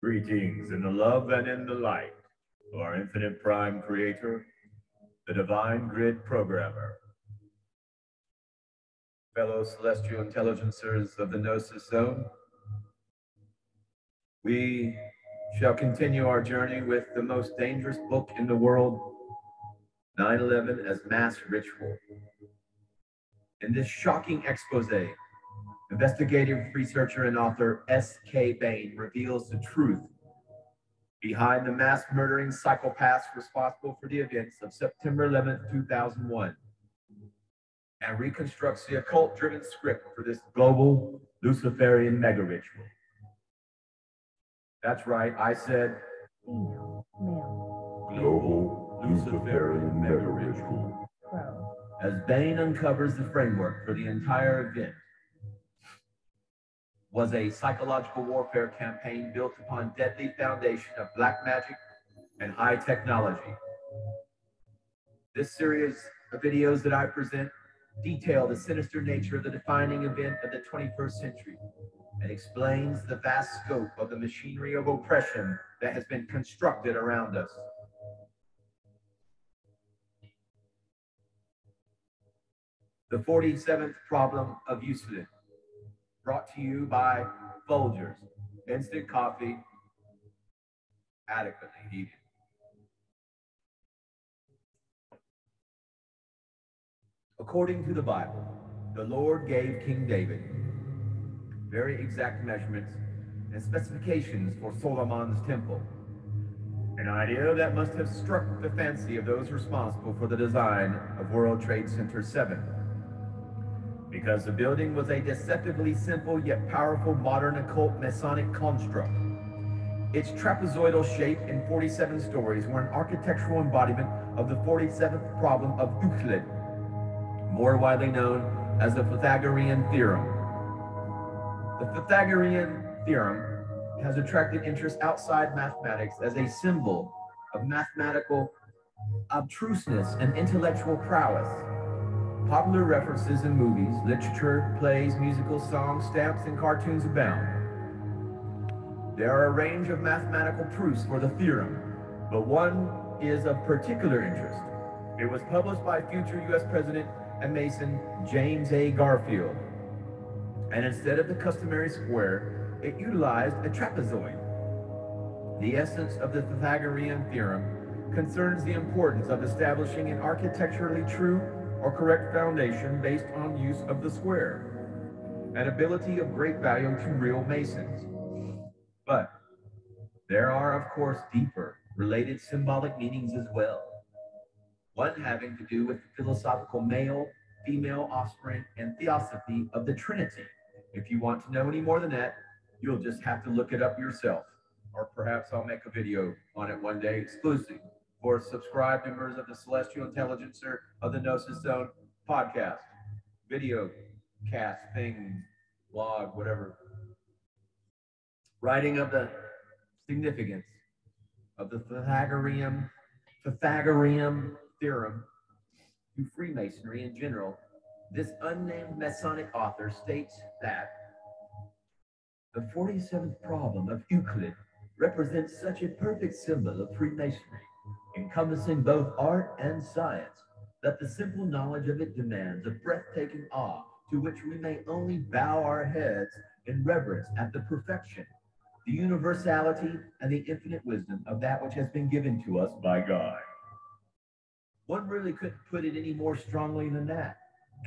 Greetings in the love and in the light of our infinite prime creator, the divine grid programmer. Fellow celestial intelligencers of the Gnosis Zone, we shall continue our journey with the most dangerous book in the world, 9/11 as Mass Ritual. In this shocking expose, investigative researcher and author S.K. Bain reveals the truth behind the mass murdering psychopaths responsible for the events of September 11th, 2001, and reconstructs the occult-driven script for this global Luciferian mega-ritual. That's right, I said female, male, global Luciferian mega-ritual. As Bain uncovers the framework for the entire event, was a psychological warfare campaign built upon deadly foundation of black magic and high technology. This series of videos that I present detail the sinister nature of the defining event of the 21st century and explains the vast scope of the machinery of oppression that has been constructed around us. The 47th Problem of Euclid, brought to you by Folgers, instant coffee, adequately heated. According to the Bible, the Lord gave King David very exact measurements and specifications for Solomon's temple, an idea that must have struck the fancy of those responsible for the design of World Trade Center 7. Because the building was a deceptively simple yet powerful modern occult-Masonic construct. Its trapezoidal shape and 47 stories were an architectural embodiment of the 47th Problem of Euclid, more widely known as the Pythagorean theorem. The Pythagorean theorem has attracted interest outside mathematics as a symbol of mathematical obtuseness and intellectual prowess. Popular references in movies, literature, plays, musical songs, stamps, and cartoons abound. There are a range of mathematical proofs for the theorem, but one is of particular interest. It was published by future U.S. President and Mason James A. Garfield, and instead of the customary square, it utilized a trapezoid. The essence of the Pythagorean theorem concerns the importance of establishing an architecturally true or correct foundation based on use of the square, an ability of great value to real Masons. But there are, of course, deeper, related symbolic meanings as well. One having to do with the philosophical male, female offspring, and theosophy of the Trinity. If you want to know any more than that, you'll just have to look it up yourself. Or perhaps I'll make a video on it one day exclusive for subscribed members of the Celestial Intelligencer of the Gnosis Zone podcast, video, cast, thing, blog, whatever. Writing of the significance of the Pythagorean theorem to Freemasonry in general, this unnamed Masonic author states that the 47th Problem of Euclid represents such a perfect symbol of Freemasonry, encompassing both art and science, that the simple knowledge of it demands a breathtaking awe to which we may only bow our heads in reverence at the perfection, the universality, and the infinite wisdom of that which has been given to us by God. One really couldn't put it any more strongly than that,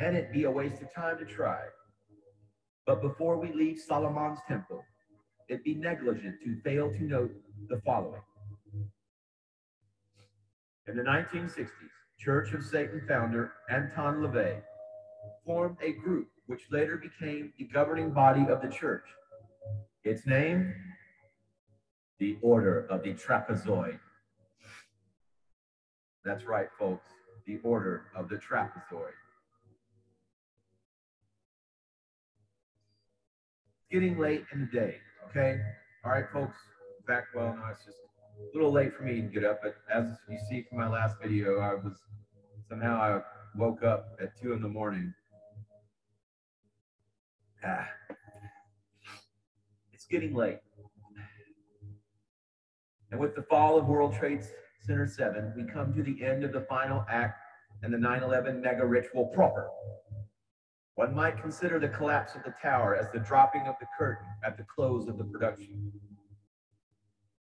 and it'd be a waste of time to try. But before we leave Solomon's temple, it'd be negligent to fail to note the following. In the 1960s, Church of Satan founder Anton LaVey formed a group which later became the governing body of the church. Its name, the Order of the Trapezoid. That's right, folks, the Order of the Trapezoid. It's getting late in the day, okay? All right, folks, back well, now it's just a little late for me to get up, but as you see from my last video, I woke up at 2 in the morning. It's getting late. And with the fall of World Trade Center 7, we come to the end of the final act and the 9/11 mega ritual proper. One might consider the collapse of the tower as the dropping of the curtain at the close of the production.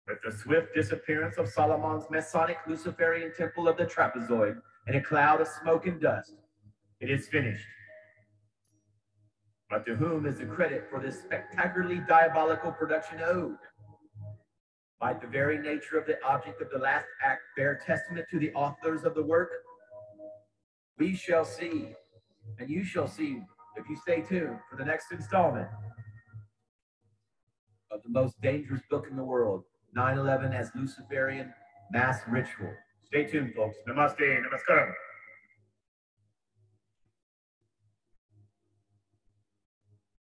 With the swift disappearance of Solomon's Masonic Luciferian temple of the trapezoid in a cloud of smoke and dust, it is finished. But to whom is the credit for this spectacularly diabolical production owed? Might the very nature of the object of the last act bear testament to the authors of the work? We shall see, and you shall see if you stay tuned for the next installment of the most dangerous book in the world, 9/11 as Luciferian Mass Ritual. Stay tuned, folks. Namaste, namaskaram.